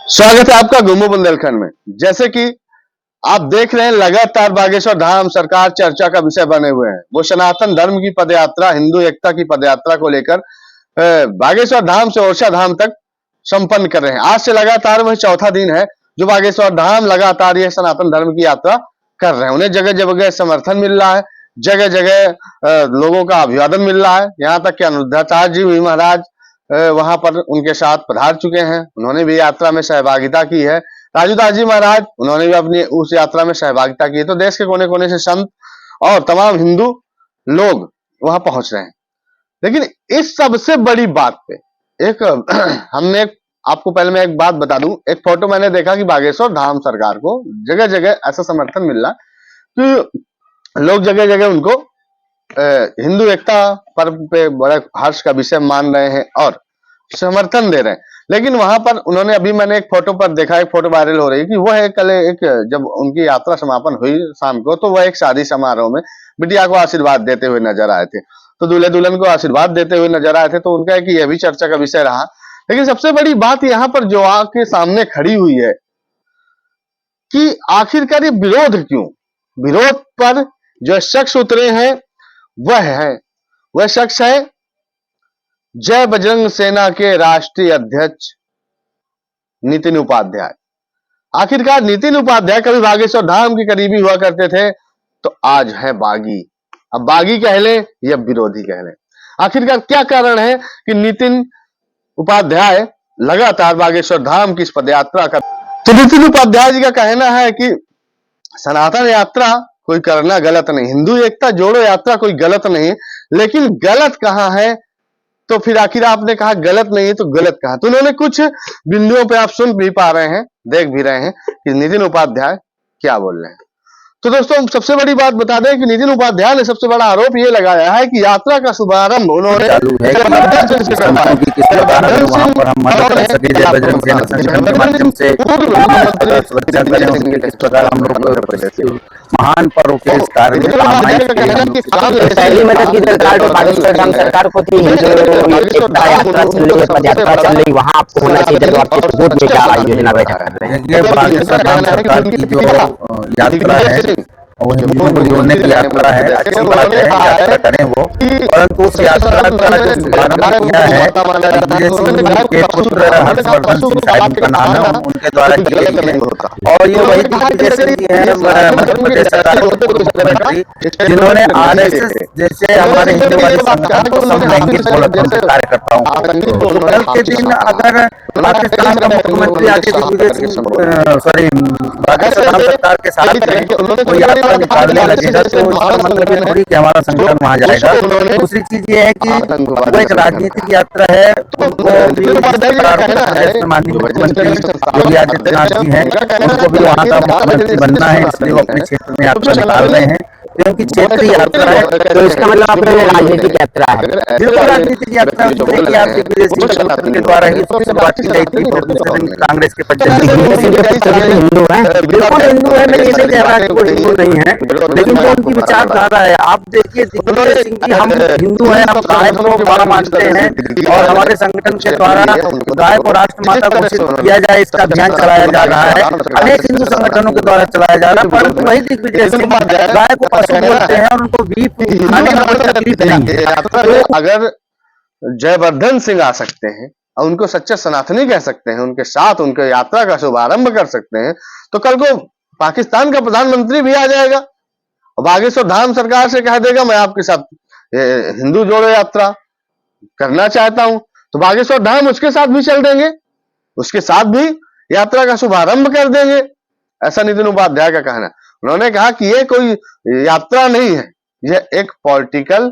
स्वागत है आपका घूमो बुंदेलखंड में। जैसे कि आप देख रहे हैं, लगातार बागेश्वर धाम सरकार चर्चा का विषय बने हुए हैं। वो सनातन धर्म की पदयात्रा, हिंदू एकता की पदयात्रा को लेकर बागेश्वर धाम से ओरछा धाम तक संपन्न कर रहे हैं। आज से लगातार वह चौथा दिन है जो बागेश्वर धाम लगातार यह सनातन धर्म की यात्रा कर रहे हैं। उन्हें जगह जगह समर्थन मिल रहा है, जगह जगह लोगों का अभिवादन मिल रहा है। यहाँ तक कि अनिरुद्धाचार्य जी भी महाराज वहां पर उनके साथ पधार चुके हैं। उन्होंने भी यात्रा में सहभागिता की है। राजूदास जी महाराज, उन्होंने भी अपनी उस यात्रा में सहभागिता की है। तो देश के कोने कोने से संत और तमाम हिंदू लोग वहां पहुंच रहे हैं। लेकिन इस सबसे बड़ी बात पे एक हमने आपको पहले मैं एक बात बता दूं। एक फोटो मैंने देखा कि बागेश्वर धाम सरकार को जगह जगह ऐसा समर्थन मिल रहा कि लोग जगह जगह उनको हिंदू एकता पर्व पे बड़ा हर्ष का विषय मान रहे हैं और समर्थन दे रहे हैं। लेकिन वहां पर उन्होंने, अभी मैंने एक फोटो पर देखा, एक फोटो वायरल हो रही है कि वह एक जब उनकी यात्रा समापन हुई शाम को, तो वह एक शादी समारोह में बिटिया को आशीर्वाद देते हुए नजर आए थे। तो दूल्हे दुल्हन को आशीर्वाद देते हुए नजर आए थे। तो उनका कि यह भी चर्चा का विषय रहा। लेकिन सबसे बड़ी बात यहाँ पर जो आके सामने खड़ी हुई है कि आखिरकार ये विरोध क्यों? विरोध पर जो शख्स उतरे हैं वह शख्स है जय बजरंग सेना के राष्ट्रीय अध्यक्ष नितिन उपाध्याय। आखिरकार नितिन उपाध्याय कभी बागेश्वर धाम के करीबी हुआ करते थे, तो आज है बागी। अब बागी कह लें या विरोधी कह लें, आखिरकार क्या कारण है कि नितिन उपाध्याय लगातार बागेश्वर धाम की इस पदयात्रा का। तो नितिन उपाध्याय जी का कहना है कि सनातन यात्रा कोई करना गलत नहीं, हिंदू एकता जोड़ो यात्रा कोई गलत नहीं। लेकिन गलत कहां है? तो फिर आखिर आपने कहा गलत नहीं है, तो गलत कहां? तो उन्होंने कुछ बिंदुओं पे आप सुन भी पा रहे हैं, देख भी रहे हैं कि नितिन उपाध्याय क्या बोल रहे हैं। तो दोस्तों, सबसे बड़ी बात बता दें कि नितिन उपाध्याय ने सबसे बड़ा आरोप ये लगाया है कि यात्रा का शुभारंभ उन्होंने महान पर्व के इस कार्य में पहली मदद की सरकार को बागेश्वर धाम सरकार को थी। यात्रा चल रही है, पदयात्रा चल रही, वहाँ आपको होना चाहिए जब आप वोट में क्या योजना बैठा कर रहे हैं। ये बागेश्वर धाम सरकार की जो यात्रा है वो हिंदुओं को जोड़ने की यात्रा है। अच्छी बात है, यात्रा करें वो, परंतु उस यात्रा का जो शुभारंभ किया है के पुत्र हर्षवर्धन सिंह साहब का नाम है, उनके द्वारा किया गया है। और ये वही दिग्विजय सिंह जी है, मध्य प्रदेश सरकार के पूर्व मुख्यमंत्री, जिन्होंने आरएसएस जैसे हमारे हिंदू वाले संगठन को समलैंगिक संरक्षण के कार्यकर्ताओं को, कल के दिन अगर पाकिस्तान का मुख्यमंत्री आके दिग्विजय सिंह बागेश्वर धाम सरकार के साथ निकालने लगेगा तो मतलब ये थोड़ी कि हमारा संगठन वहां जाएगा। दूसरी चीज ये है कि वो एक राजनीतिक यात्रा है, माननीय मुख्यमंत्री योगी आदित्यनाथ जी हैं, उनको भी वहां का मुख्यमंत्री बनना है, इसलिए वो अपने क्षेत्र में यात्रा निकाल रहे हैं क्योंकि क्षेत्रीय यात्रा है। तो इसका मतलब अपने राजनीतिक यात्रा है, बिल्कुल राजनीतिक यात्रा के द्वारा ही शुरुआत की गई थी। कांग्रेस के हिंदू है, बिल्कुल हिंदू है, मैं ये नहीं कह रहा कि वो हिंदू नहीं है, लेकिन जो उनकी विचारधारा है, आप देखिए दिग्विजय सिंह जी, हम हिंदू हैं, हम गाय को बड़ा मानते हैं और हमारे संगठन के द्वारा गाय को राष्ट्र माता घोषित किया जाए, इसका अभियान चलाया जा रहा है, अनेक हिंदू संगठनों के द्वारा चलाया जा रहा है। परंतु वही दिग्विजय सिंह गाय को पशु बोलते हैं और उनको बीफ खाने में कोई तकलीफ नहीं है। तो अगर जयवर्धन सिंह आ सकते हैं और उनको सच्चे सनातनी कह सकते हैं, उनके साथ उनके यात्रा का शुभारंभ कर सकते हैं, तो कल को पाकिस्तान का प्रधानमंत्री भी आ जाएगा और बागेश्वर धाम सरकार से कह देगा मैं आपके साथ हिंदू जोड़ो यात्रा करना चाहता हूं, तो बागेश्वर धाम उसके साथ भी चल देंगे, उसके साथ भी यात्रा का शुभारंभ कर देंगे। ऐसा नितिन उपाध्याय का कहना। उन्होंने कहा कि ये कोई यात्रा नहीं है, यह एक पॉलिटिकल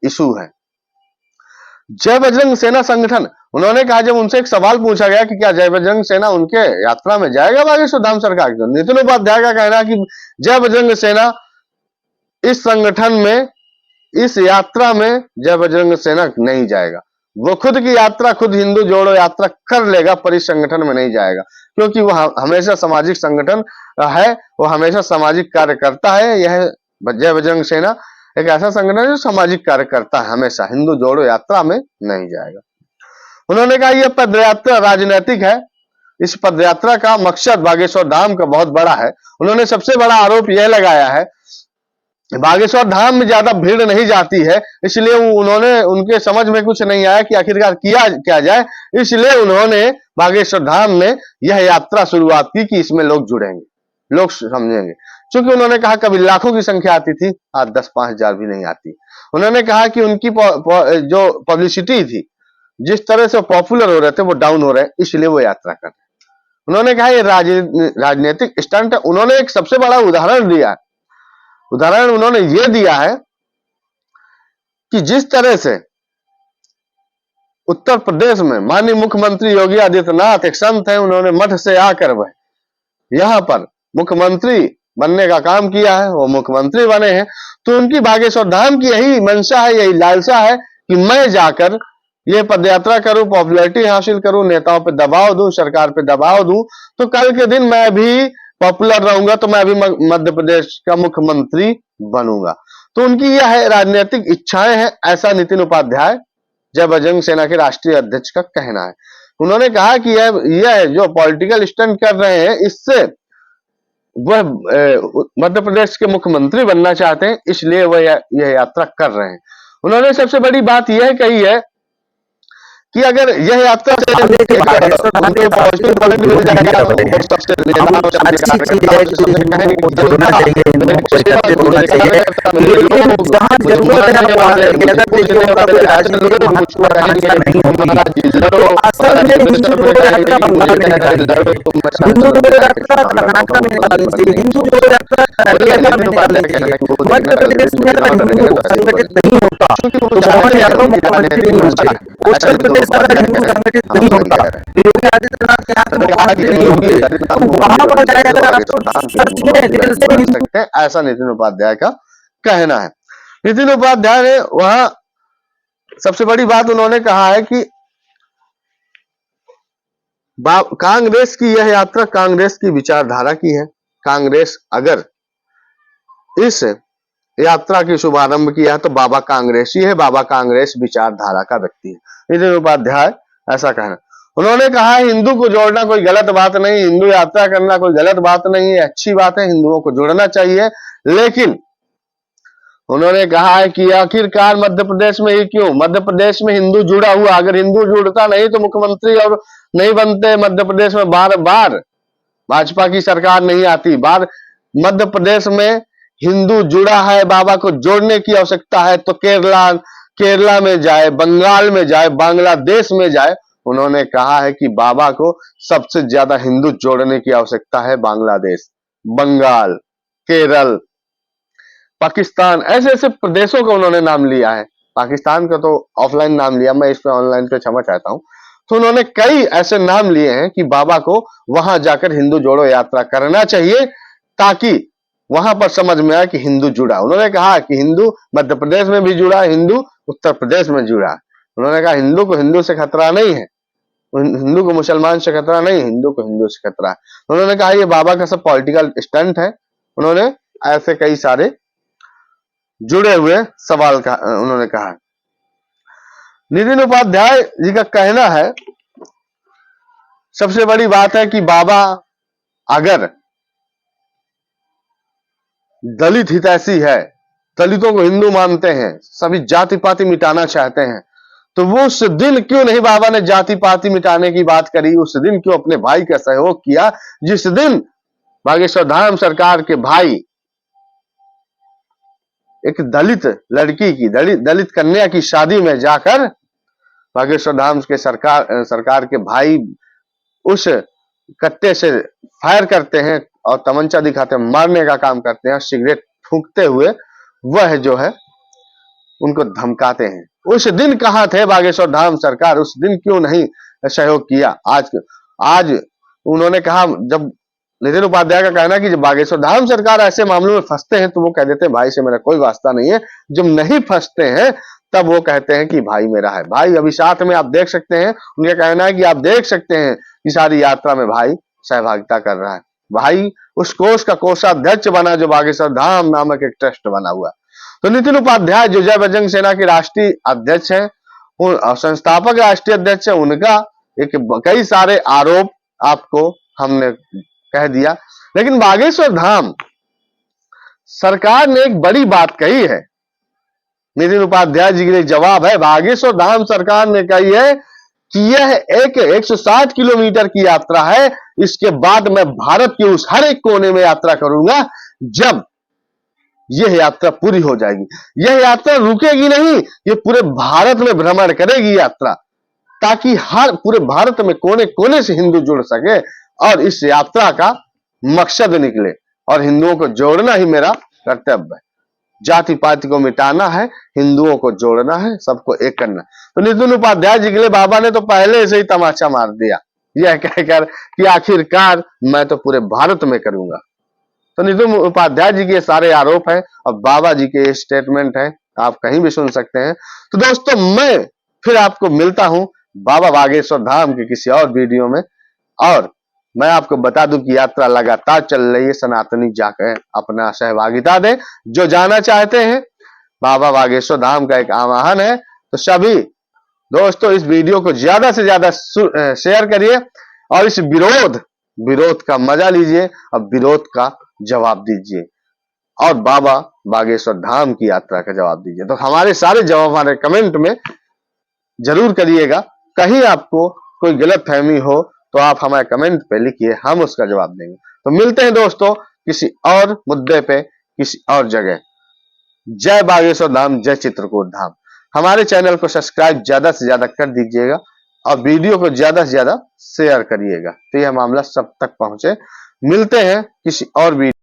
इशू है। जय बजरंग सेना संगठन, उन्होंने कहा, जब उनसे एक सवाल पूछा गया कि क्या जय बजरंग सेना उनके यात्रा में जाएगा बागेश्वर धाम सरकार की, नितिन उपाध्याय का कहना है कि जय बजरंग सेना इस संगठन में, इस यात्रा में जय बजरंग सेना नहीं जाएगा। वो खुद की यात्रा, खुद हिंदू जोड़ो यात्रा कर लेगा, पर इस संगठन में नहीं जाएगा, क्योंकि वो हमेशा सामाजिक संगठन है, वो हमेशा सामाजिक कार्य करता है। यह जय बजरंग सेना एक ऐसा संगठन है जो सामाजिक कार्य करता है, हमेशा हिंदू जोड़ो यात्रा में नहीं जाएगा। उन्होंने कहा यह पदयात्रा राजनीतिक है, इस पदयात्रा का मकसद बागेश्वर धाम का बहुत बड़ा है। उन्होंने सबसे बड़ा आरोप यह लगाया है, बागेश्वर धाम में ज्यादा भीड़ नहीं जाती है, इसलिए उनके समझ में कुछ नहीं आया कि आखिरकार किया क्या जाए, इसलिए उन्होंने बागेश्वर धाम में यह यात्रा शुरुआत की कि इसमें लोग जुड़ेंगे, लोग समझेंगे। क्योंकि उन्होंने कहा कभी लाखों की संख्या आती थी, आज 10-5 हजार भी नहीं आती। उन्होंने कहा कि उनकी जो पब्लिसिटी थी, जिस तरह से पॉपुलर हो रहे थे, वो डाउन हो रहे हैं, इसलिए वो यात्रा कर रहे हैं। उन्होंने कहा ये राजनीतिक स्टंट है। उन्होंने एक सबसे बड़ा उदाहरण दिया है। उदाहरण उन्होंने ये दिया है कि जिस तरह से उत्तर प्रदेश में माननीय मुख्यमंत्री योगी आदित्यनाथ एक संत है, उन्होंने मठ से आकर वह यहां पर मुख्यमंत्री बनने का काम किया है, वो मुख्यमंत्री बने हैं। तो उनकी बागेश्वर धाम की यही मंशा है, यही लालसा है कि मैं जाकर ये पदयात्रा करूं, पॉपुलैरिटी हासिल करूं, नेताओं पे दबाव दूं, सरकार पे दबाव दूं, तो कल के दिन मैं भी पॉपुलर रहूंगा, तो मैं भी मध्य प्रदेश का मुख्यमंत्री बनूंगा। तो उनकी यह राजनीतिक इच्छाएं हैं, ऐसा नितिन उपाध्याय जय बजरंग सेना के राष्ट्रीय अध्यक्ष का कहना है। उन्होंने कहा कि यह जो पॉलिटिकल स्टंट कर रहे हैं, इससे वह मध्य प्रदेश के मुख्यमंत्री बनना चाहते हैं, इसलिए वह यह यात्रा कर रहे हैं। उन्होंने सबसे बड़ी बात यह कही है कि अगर यह यात्रा से संगठित नहीं होता, योगी आदित्यनाथ के हाथ में नहीं होते, तो वहां पर सकते हैं, ऐसा नितिन उपाध्याय का कहना है। नितिन उपाध्याय ने वहां सबसे बड़ी बात उन्होंने कहा है कि कांग्रेस की यह यात्रा कांग्रेस की विचारधारा की है। कांग्रेस अगर इस यात्रा की शुभारंभ किया है तो बाबा कांग्रेसी है, बाबा कांग्रेस विचारधारा का व्यक्ति है, नितिन उपाध्याय ऐसा कहना। उन्होंने कहा हिंदू को जोड़ना कोई गलत बात नहीं, हिंदू यात्रा करना कोई गलत बात नहीं है, अच्छी बात है, हिंदुओं को जोड़ना चाहिए। लेकिन उन्होंने कहा है कि आखिरकार मध्य प्रदेश में ही क्यों, मध्य प्रदेश में हिंदू जुड़ा हुआ, अगर हिंदू जुड़ता नहीं तो मुख्यमंत्री और नहीं बनते। मध्य प्रदेश में बार बार भाजपा की सरकार नहीं आती, बार मध्य प्रदेश में हिंदू जुड़ा है, बाबा को जोड़ने की आवश्यकता है तो केरला में जाए, बंगाल में जाए, बांग्लादेश में जाए। उन्होंने कहा है कि बाबा को सबसे ज्यादा हिंदू जोड़ने की आवश्यकता है बांग्लादेश, बंगाल, केरल, पाकिस्तान, ऐसे ऐसे प्रदेशों का उन्होंने नाम लिया है। पाकिस्तान का तो ऑफलाइन नाम लिया, मैं इस पे ऑनलाइन पे क्षमा चाहता हूं। तो उन्होंने कई ऐसे नाम लिए हैं कि बाबा को वहां जाकर हिंदू जोड़ो यात्रा करना चाहिए, ताकि वहां पर समझ में आए कि हिंदू जुड़ा। उन्होंने कहा कि हिंदू मध्य प्रदेश में भी जुड़ा, हिंदू उत्तर प्रदेश में जुड़ा। उन्होंने कहा हिंदू को हिंदू से खतरा नहीं है, हिंदू को मुसलमान से खतरा नहीं, हिंदू को हिंदू से खतरा है। उन्होंने कहा ये बाबा का सब पॉलिटिकल स्टंट है। उन्होंने ऐसे कई सारे जुड़े हुए सवाल का उन्होंने कहा। नितिन उपाध्याय जी का कहना है सबसे बड़ी बात है कि बाबा अगर दलित हितैषी है, दलितों को हिंदू मानते हैं, सभी जाति पाति मिटाना चाहते हैं, तो वो उस दिन क्यों नहीं बाबा ने जाति पाति मिटाने की बात करी, उस दिन क्यों अपने भाई का सहयोग किया, जिस दिन बागेश्वर धाम सरकार के भाई एक दलित लड़की की, दलित कन्या की शादी में जाकर बागेश्वर धाम के सरकार के भाई उस कट्टे से फायर करते हैं और तमंचा दिखाते हैं, मारने का काम करते हैं, सिगरेट फूंकते हुए वह जो है उनको धमकाते हैं। उस दिन कहां थे बागेश्वर धाम सरकार, उस दिन क्यों नहीं सहयोग किया। आज उन्होंने कहा, जब नितिन उपाध्याय का कहना कि जब बागेश्वर धाम सरकार ऐसे मामलों में फंसते हैं तो वो कह देते हैं भाई से मेरा कोई वास्ता नहीं है, जब नहीं फंसते हैं तब वो कहते हैं कि भाई मेरा है। भाई अभी साथ में आप देख सकते हैं, उनका कहना है कि आप देख सकते हैं कि सारी यात्रा में भाई सहभागिता कर रहा है। भाई उस कोष का कोषाध्यक्ष बना जो बागेश्वर धाम नामक एक ट्रस्ट बना हुआ। तो नितिन उपाध्याय जो जय बजरंग सेना के राष्ट्रीय अध्यक्ष हैं, संस्थापक राष्ट्रीय अध्यक्ष है, उनका एक कई सारे आरोप आपको हमने कह दिया। लेकिन बागेश्वर धाम सरकार ने एक बड़ी बात कही है, नितिन उपाध्याय जी के लिए जवाब है। बागेश्वर धाम सरकार ने कही है कि यह एक 160 किलोमीटर की यात्रा है। इसके बाद मैं भारत के उस हर एक कोने में यात्रा करूंगा। जब यह यात्रा पूरी हो जाएगी, यह यात्रा रुकेगी नहीं, ये पूरे भारत में भ्रमण करेगी यात्रा, ताकि हर पूरे भारत में कोने कोने से हिंदू जुड़ सके और इस यात्रा का मकसद निकले। और हिंदुओं को जोड़ना ही मेरा कर्तव्य है। जाति पाति को मिटाना है, हिंदुओं को जोड़ना है, सबको एक करना। तो नितिन उपाध्याय जी के लिए बाबा ने तो पहले से ही तमाचा मार दिया, यह कहकर कि आखिरकार मैं तो पूरे भारत में करूंगा। तो नितिन उपाध्याय जी के सारे आरोप हैं और बाबा जी के स्टेटमेंट है, आप कहीं भी सुन सकते हैं। तो दोस्तों, मैं फिर आपको मिलता हूं बाबा बागेश्वर धाम के किसी और वीडियो में। और मैं आपको बता दूं कि यात्रा लगातार चल रही है, सनातनी जाकर अपना सहभागिता दें। जो जाना चाहते हैं, बाबा बागेश्वर धाम का एक आह्वान है, तो सभी दोस्तों इस वीडियो को ज्यादा से ज्यादा शेयर करिए और इस विरोध का मजा लीजिए और विरोध का जवाब दीजिए और बाबा बागेश्वर धाम की यात्रा का जवाब दीजिए। तो हमारे सारे जवाब हमारे कमेंट में जरूर करिएगा। कहीं आपको कोई गलतफहमी हो तो आप हमारे कमेंट पे लिखिए, हम उसका जवाब देंगे। तो मिलते हैं दोस्तों किसी और मुद्दे पे, किसी और जगह। जय बागेश्वर धाम, जय चित्रकूट धाम। हमारे चैनल को सब्सक्राइब ज्यादा से ज्यादा कर दीजिएगा और वीडियो को ज्यादा से ज्यादा शेयर करिएगा, तो यह मामला सब तक पहुंचे। मिलते हैं किसी और वीडियो